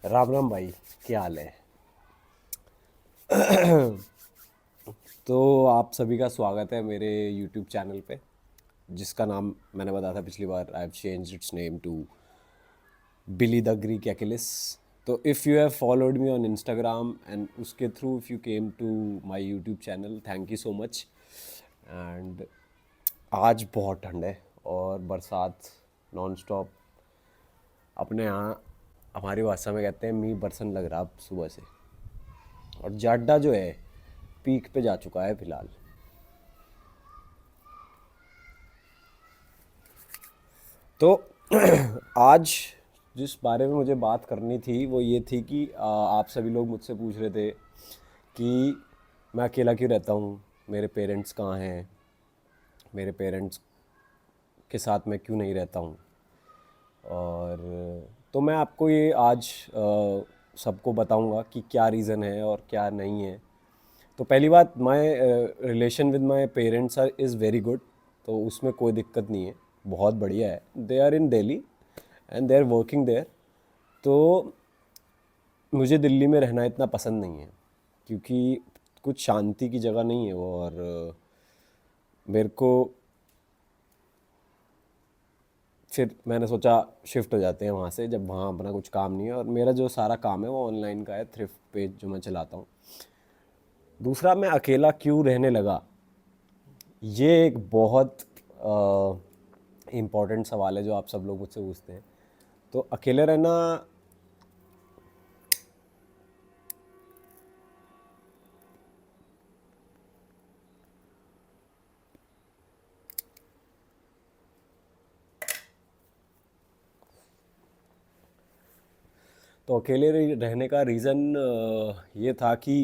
राम राम भाई, क्या हाल है। तो आप सभी का स्वागत है मेरे यूट्यूब चैनल पे, जिसका नाम मैंने बताया था पिछली बार। I have changed its name to Billy the Greek Achilles. तो if you have followed me on Instagram and उसके through if you came to my YouTube channel, thank you so much. And आज बहुत ठंड है और बरसात non stop. अपने यहाँ हमारी भाषा में कहते हैं मी बरसन लग रहा अब सुबह से। और जाडा जो है पीक पे जा चुका है फिलहाल। तो आज जिस बारे में मुझे बात करनी थी वो ये थी कि आप सभी लोग मुझसे पूछ रहे थे कि मैं अकेला क्यों रहता हूँ, मेरे पेरेंट्स कहाँ हैं, मेरे पेरेंट्स के साथ मैं क्यों नहीं रहता हूँ। और तो मैं आपको ये आज सबको बताऊंगा कि क्या रीज़न है और क्या नहीं है। तो पहली बात, my relation with my parents are is very good. तो उसमें कोई दिक्कत नहीं है, बहुत बढ़िया है। They are in Delhi and they are working there. तो मुझे दिल्ली में रहना इतना पसंद नहीं है क्योंकि कुछ शांति की जगह नहीं है वो। और मेरे को फिर मैंने सोचा शिफ्ट हो जाते हैं वहाँ से, जब वहाँ अपना कुछ काम नहीं है। और मेरा जो सारा काम है वो ऑनलाइन का है, थ्रिफ्ट पेज जो मैं चलाता हूँ। दूसरा, मैं अकेला क्यों रहने लगा, ये एक बहुत इम्पॉर्टेंट सवाल है जो आप सब लोग मुझसे पूछते हैं। तो अकेले रहना, तो अकेले रहने का रीज़न ये था कि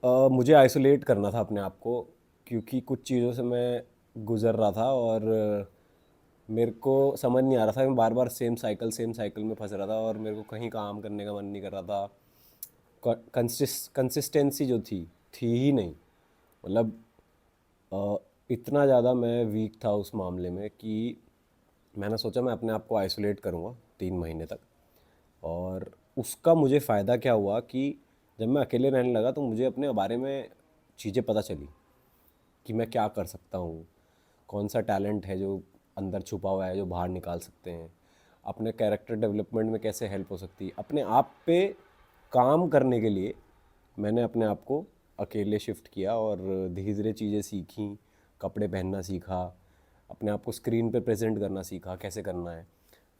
मुझे आइसोलेट करना था अपने आप को, क्योंकि कुछ चीज़ों से मैं गुज़र रहा था। और मेरे को समझ नहीं आ रहा था, मैं बार बार सेम साइकिल में फंस रहा था और मेरे को कहीं काम करने का मन नहीं कर रहा था। कंसिस्टेंसी जो थी ही नहीं। मतलब अ, इतना ज़्यादा मैं वीक था उस मामले में कि मैंने सोचा मैं अपने आप को आइसोलेट करूँगा 3 महीने तक। और उसका मुझे फ़ायदा क्या हुआ कि जब मैं अकेले रहने लगा तो मुझे अपने बारे में चीज़ें पता चली कि मैं क्या कर सकता हूँ, कौन सा टैलेंट है जो अंदर छुपा हुआ है जो बाहर निकाल सकते हैं, अपने कैरेक्टर डेवलपमेंट में कैसे हेल्प हो सकती है। अपने आप पे काम करने के लिए मैंने अपने आप को अकेले शिफ्ट किया और धीरे धीरे चीज़ें सीखी, कपड़े पहनना सीखा, अपने आप को स्क्रीन पे प्रेजेंट करना सीखा कैसे करना है।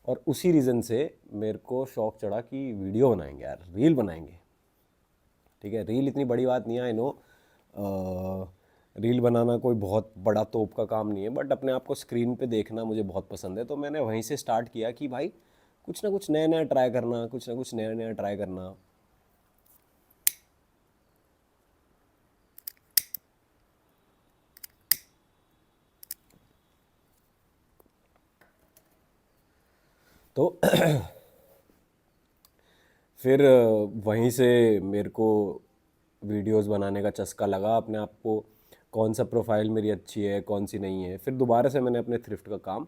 और उसी रीज़न से मेरे को शौक़ चढ़ा कि वीडियो बनाएंगे यार, रील बनाएंगे। ठीक है, रील इतनी बड़ी बात नहीं है, आई नो। रील बनाना कोई बहुत बड़ा तोप का काम नहीं है, बट अपने आप को स्क्रीन पे देखना मुझे बहुत पसंद है। तो मैंने वहीं से स्टार्ट किया कि भाई कुछ ना कुछ नया नया ट्राई करना, कुछ ना कुछ नया नया ट्राई करना। तो फिर वहीं से मेरे को वीडियोस बनाने का चस्का लगा अपने आप को, कौन सा प्रोफाइल मेरी अच्छी है कौन सी नहीं है। फिर दोबारा से मैंने अपने थ्रिफ्ट का काम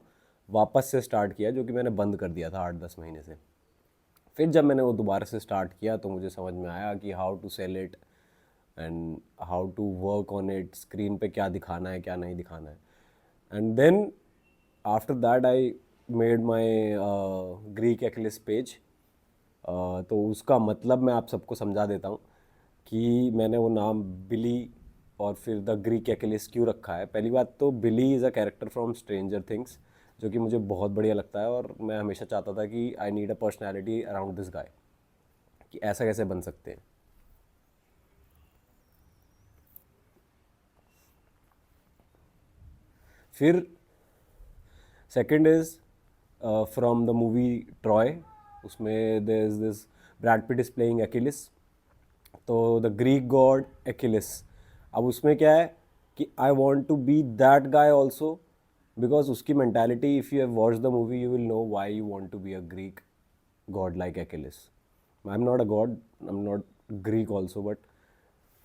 वापस से स्टार्ट किया, जो कि मैंने बंद कर दिया था 8-10 महीने से। फिर जब मैंने वो दोबारा से स्टार्ट किया तो मुझे समझ में आया कि how to sell it and how to work on it, screen पे क्या दिखाना है क्या नहीं दिखाना है। And then after that I made my Greek Achilles page. तो उसका मतलब मैं आप सबको समझा देता हूँ कि मैंने वो नाम बिली और फिर द ग्रीक एक्लिस क्यों रखा है। पहली बात तो Billy is a character from Stranger Things, जो कि मुझे बहुत बढ़िया लगता है। और मैं हमेशा चाहता था कि I need a personality around this guy, कि ऐसा कैसे बन सकते हैं। फिर second is from the movie Troy, उसमें there is this Brad Pitt is playing Achilles, तो द ग्रीक गॉड एक्लिस। अब उसमें क्या है कि I want to be that guy also, because उसकी mentality, if you have watch the movie you will know why you want to be a Greek God like Achilles. I am not a god, I am not Greek also, but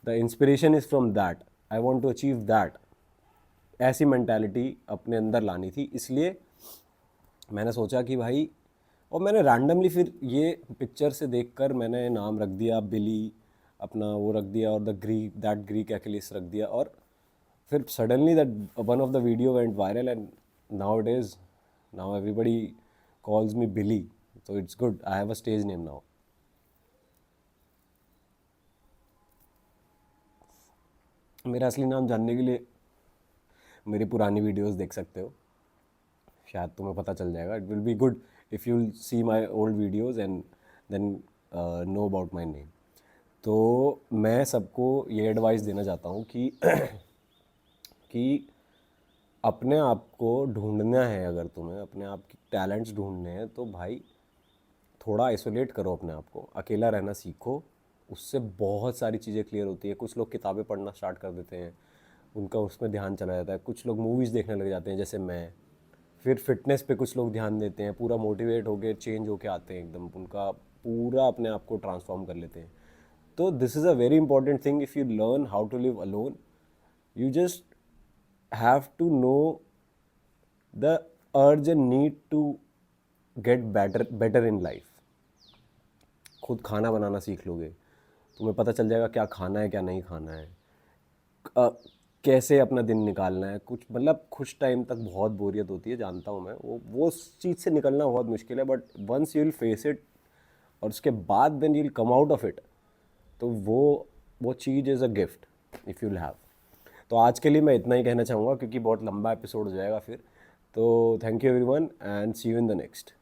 the inspiration is from that. I want to achieve that. ऐसी mentality अपने अंदर लानी थी, इसलिए मैंने सोचा कि भाई और मैंने रैंडमली फिर ये पिक्चर से देखकर मैंने नाम रख दिया बिली, अपना वो रख दिया, और दैट ग्रीक एक्लिस रख दिया, और फिर suddenly that one of the video went viral and now everybody calls me Billy, so it's good, I have a stage name now. मेरा असली नाम जानने के लिए मेरी पुरानी वीडियोस देख सकते हो, शायद तुम्हें पता चल जाएगा. It will be good if you see my old videos and then know about my name. तो मैं सबको ये एडवाइस देना चाहता हूँ कि कि अपने आप को ढूंढना है. अगर तुम्हें अपने आप के टैलेंट्स ढूंढने हैं तो भाई थोड़ा आइसोलेट करो अपने आप को, अकेला रहना सीखो. उससे बहुत सारी चीज़ें क्लियर होती है. कुछ लोग किताबें पढ़ना स्टार्ट कर देते हैं, उनका उसमें ध्यान चला जाता है. कुछ लोग मूवीज़ देखने लग जाते हैं जैसे मैं. फिर फिटनेस पे कुछ लोग ध्यान देते हैं, पूरा मोटिवेट होके चेंज होके आते हैं एकदम, उनका पूरा अपने आप को ट्रांसफॉर्म कर लेते हैं. तो this is a very important thing. If you learn how to live alone, you just have to know the urge and need to get better in life. खुद खाना बनाना सीख लोगे, तुम्हें पता चल जाएगा क्या खाना है क्या नहीं खाना है, कैसे अपना दिन निकालना है. कुछ मतलब कुछ टाइम तक बहुत बोरियत होती है, जानता हूँ मैं, वो चीज़ से निकलना बहुत मुश्किल है. But once you will face it, और उसके बाद when you will come out of it, तो वो चीज़ is a gift if you will have. तो आज के लिए मैं इतना ही कहना चाहूँगा, क्योंकि बहुत लंबा एपिसोड हो जाएगा फिर. तो thank you everyone and see you in the next.